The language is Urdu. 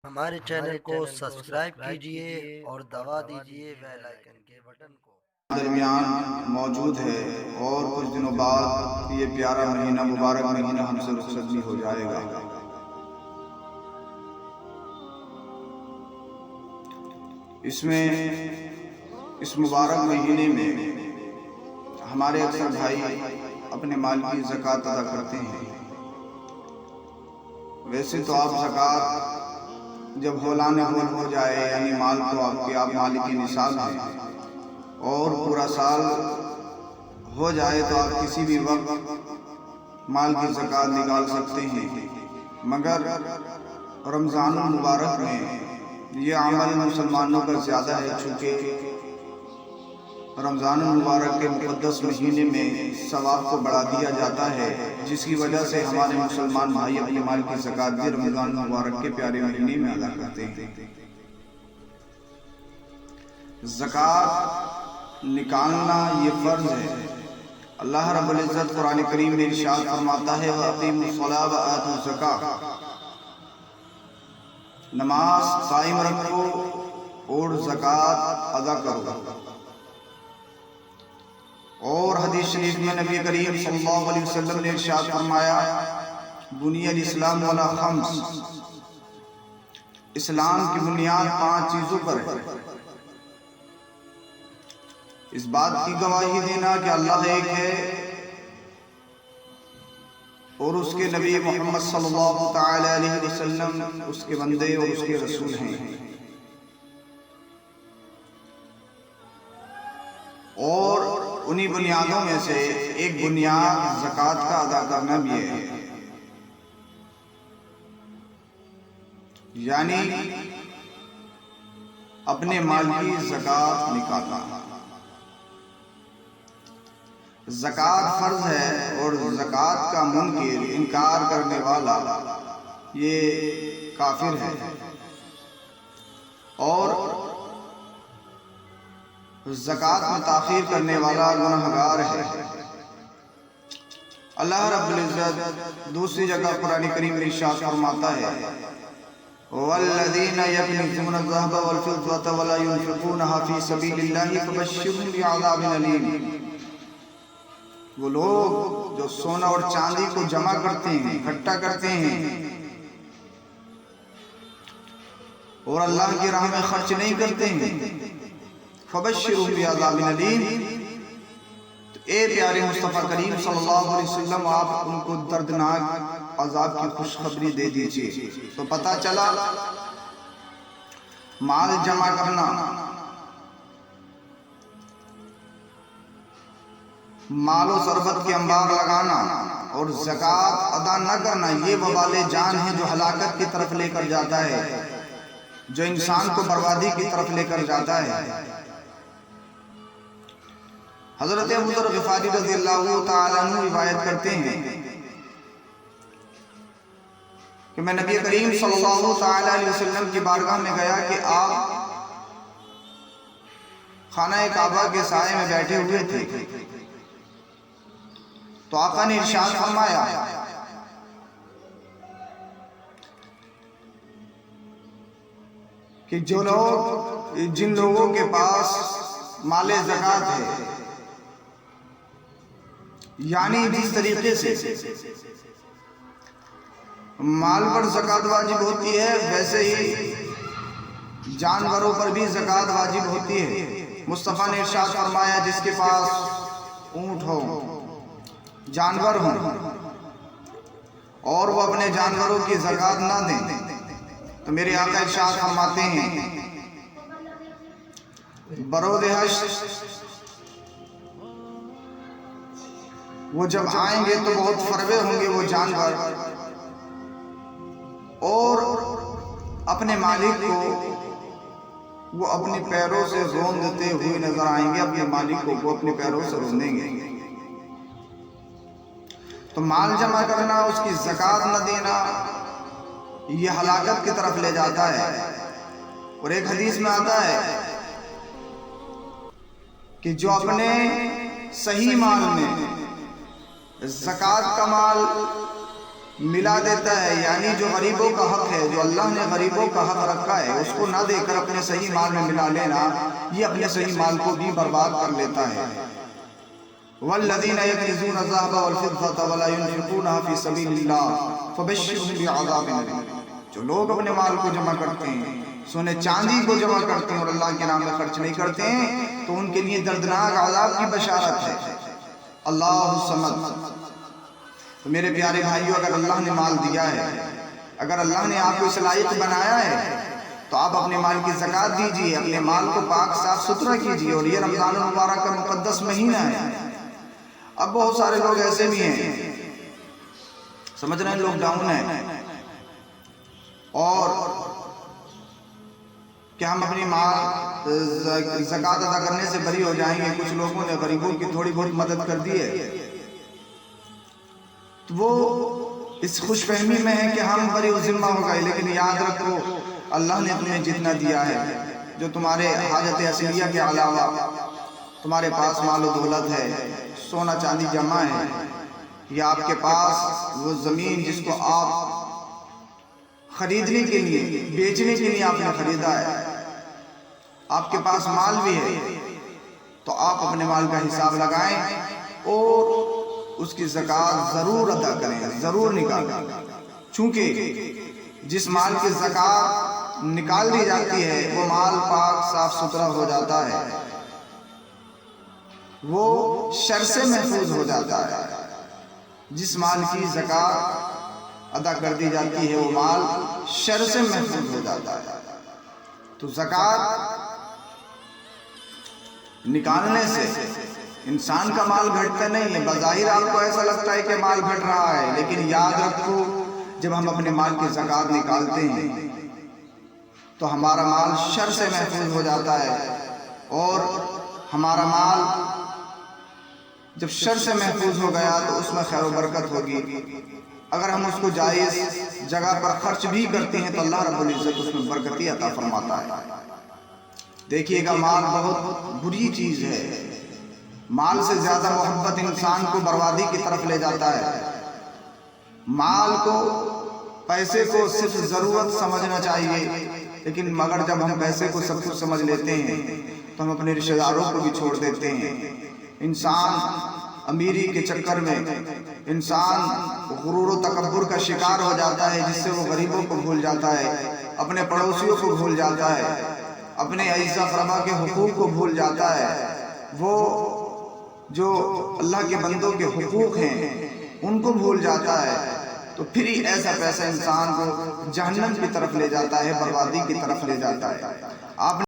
ہمارے چینل کو سبسکرائب کیجئے اور دبا دیجئے بیل آئیکن کے بٹن کو۔ درمیان موجود ہے اور کچھ دنوں بعد یہ پیارا مہینہ مبارک مہینہ ہم سے رخصت بھی ہو جائے گا۔ اس مبارک مہینے میں ہمارے اکثر بھائی اپنے مال کی زکوٰۃ ادا کرتے ہیں۔ ویسے تو آپ زکوٰۃ جب ہولانِ ہول ہو جائے یعنی مال کو آپ مالک نصاب ہے اور پورا سال ہو جائے تو آپ کسی بھی وقت مال کی زکوٰۃ نکال سکتے ہیں، مگر رمضان المبارک میں یہ عمل مسلمانوں کا زیادہ ہے، چونکہ رمضان المبارک کے مقدس مہینے میں ثواب کو بڑھا دیا جاتا ہے، جس کی وجہ سے ہمارے مسلمان بھائی اپنے مال کی زکوٰۃ بھی رمضان المبارک کے پیارے مہینے میں ادا کرتے ہیں۔ زکوٰۃ نکالنا یہ فرض ہے۔ اللہ رب العزت قرآن کریم میں ارشاد فرماتا ہے وَأَقِیمُوا الصَّلَاةَ وَآتُوا الزَّکَاۃَ، نماز قائم رکھو اور زکوٰۃ ادا کرو۔ اور حدیث شریف میں نبی کریم صلی اللہ علیہ وسلم نے ارشاد فرمایا بنی الاسلام علی خمس، اسلام کی بنیاد 5 چیزوں پر ہے۔ اس بات کی گواہی دینا کہ اللہ ایک ہے اور اس کے نبی محمد صلی اللہ تعالی علیہ وسلم اس کے بندے اور اس کے رسول ہیں، اور انہی بنیادوں میں سے ایک بنیاد زکوٰۃ کا ادا کرنا بھی ہے، یعنی اپنے مال کی زکوٰۃ نکالنا۔ زکوٰۃ فرض ہے اور زکوٰۃ کا منکر انکار کرنے والا یہ کافر ہے، اور زکوٰۃ میں تاخیر کرنے والا گنہگار ہے۔ اللہ رب العزت دوسری جگہ قرآن کریم میں ارشاد فرماتا ہے وَالَّذِينَ يَكْنِزُونَ الذَّهَبَ وَالْفِضَّةَ وَلَا يُنْفِقُونَهَا فِي سَبِيلِ اللَّهِ فَبَشِّرْهُم بِعَذَابٍ أَلِيمٍ۔ وہ لوگ جو سونا اور چاندی کو جمع کرتے ہیں، اکٹھا کرتے ہیں اور اللہ کی راہ میں خرچ نہیں کرتے ہیں، فَبَشِّرْهُم بِعَذَابٍ أَلِيمٍ، تو اے پیارے مصطفیٰ کریم صلی اللہ علیہ وسلم آپ ان کو دردناک عذاب کی خوشخبری دے دیجئے۔ تو پتہ چلا مال جمع کرنا، مال و ثروت کے انبار لگانا اور زکوٰۃ ادا نہ کرنا یہ وبال جان ہے جو ہلاکت کی طرف لے کر جاتا ہے، جو انسان کو بربادی کی طرف لے کر جاتا ہے۔ حضرت ابو ذر غفاری رضی اللہ تعالیٰ عنہ روایت کرتے ہیں کہ میں نبی کریم صلی اللہ تعالیٰ علیہ وسلم کی بارگاہ میں گیا کہ آپ خانہ کعبہ کے سائے میں بیٹھے ہوئے تھے، تو آقا نے ارشاد فرمایا کہ جن لوگوں کے پاس مال زکوٰۃ ہے، یعنی جس طریقے سے مال پر زکوٰۃ واجب ہوتی ہے ویسے ہی جانوروں پر بھی زکوٰۃ واجب ہوتی ہے۔ مصطفیٰ نے ارشاد فرمایا جس کے پاس اونٹ ہو، جانور ہوں، اور وہ اپنے جانوروں کی زکوٰۃ نہ دیں، تو میرے آقا ارشاد فرماتے ہیں برود حشر وہ جب آئیں گے تو بہت فروے ہوں گے وہ جانور، اور اپنے مالک کو وہ اپنے پیروں سے روندتے ہوئے نظر آئیں گے، اپنے مالک کو وہ اپنے پیروں سے روندیں گے۔ تو مال جمع کرنا، اس کی زکوٰۃ نہ دینا یہ ہلاکت کی طرف لے جاتا ہے۔ اور ایک حدیث میں آتا ہے کہ جو اپنے صحیح مال میں زکوٰۃ کا مال ملا دیتا ہے، یعنی جو غریبوں کا حق ہے، جو اللہ نے غریبوں کا حق رکھا ہے، اس کو نہ دے کر اپنے صحیح مال میں ملا لینا، یہ اپنے صحیح مال کو بھی برباد کر لیتا ہے۔ وَالَّذِينَ يَكْنِزُونَ الذَّهَبَ وَالْفِضَّةَ وَلَا يُنْفِقُونَهَا فِي سَبِيلِ اللَّهِ فَبَشِّرْهُم بِعَذَابٍ أَلِيمٍ۔ جو لوگ اپنے مال کو جمع کرتے ہیں، سونے چاندی کو جمع کرتے ہیں اور اللہ کے نام میں خرچ نہیں کرتے ہیں، تو ان کے لیے دردناک عذاب کی بشارت ہے۔ اللہ الصمد۔ تو میرے پیارے بھائیو، اگر اللہ نے مال دیا ہے، اگر اللہ نے آپ کو اس لائق بنایا ہے، تو آپ اپنے مال کی زکوٰۃ دیجئے، اپنے مال کو پاک صاف ستھرا کیجئے۔ اور یہ رمضان المبارک کا مقدس مہینہ ہے۔ اب بہت سارے لوگ ایسے بھی ہیں، سمجھ رہے ہیں لوک ڈاؤن ہے اور کہ ہم اپنی مال زکوٰۃ ادا کرنے سے بری ہو جائیں گے۔ کچھ لوگوں نے غریبوں کی تھوڑی بہت مدد کر دی ہے، تو وہ اس خوش فہمی میں ہے کہ ہم بری ذمہ ہو گئے، لیکن یاد رکھو اللہ نے تمہیں جتنا دیا ہے، جو تمہارے حاجت اصلیہ کے علاوہ تمہارے پاس مال و دولت ہے، سونا چاندی جمع ہے، یا آپ کے پاس وہ زمین جس کو آپ خریدنے کے لیے، بیچنے کے لیے آپ نے خریدا ہے، آپ کے پاس مال بھی ہے، تو آپ اپنے مال کا حساب لگائیں اور اس کی زکوٰۃ ضرور ادا کریں، ضرور نکالیں۔ چونکہ جس مال کی زکوٰۃ نکال دی جاتی ہے، وہ مال پاک صاف ستھرا ہو جاتا ہے، وہ شر سے محفوظ ہو جاتا ہے۔ جس مال کی زکوٰۃ ادا کر دی جاتی ہے، وہ مال شر سے محفوظ ہو جاتا ہے۔ تو زکوٰۃ نکالنے سے انسان کا مال گھٹتا نہیں ہے۔ بظاہر آپ کو ایسا لگتا ہے کہ مال گھٹ رہا ہے، لیکن یاد رکھو جب ہم اپنے مال کی زکوٰۃ نکالتے ہیں تو ہمارا مال شر سے محفوظ ہو جاتا ہے، اور ہمارا مال جب شر سے محفوظ ہو گیا تو اس میں خیر و برکت ہوگی۔ اگر ہم اس کو جائز جگہ پر خرچ بھی کرتے ہیں تو اللہ رب العزت اس میں برکتی عطا فرماتا ہے۔ دیکھیے گا، مال بہت بری چیز ہے۔ مال سے زیادہ محبت انسان کو بربادی کی طرف لے جاتا ہے۔ مال کو، پیسے کو صرف ضرورت سمجھنا چاہیے، لیکن مگر جب ہم پیسے کو سب کچھ سمجھ لیتے ہیں تو ہم اپنے رشتہ داروں کو بھی چھوڑ دیتے ہیں۔ انسان امیری کے چکر میں انسان غرور و تکبر کا شکار ہو جاتا ہے، جس سے وہ غریبوں کو بھول جاتا ہے، اپنے پڑوسیوں کو بھول جاتا ہے، اپنے عزیز اقربا کے حقوق کو بھول جاتا ہے۔ وہ جو اللہ کے بندوں کے حقوق ہیں ان کو بھول جاتا ہے، تو پھر ہی ایسا پیسہ انسان کو جہنم کی طرف لے جاتا ہے، بربادی کی طرف لے جاتا ہے۔ آپ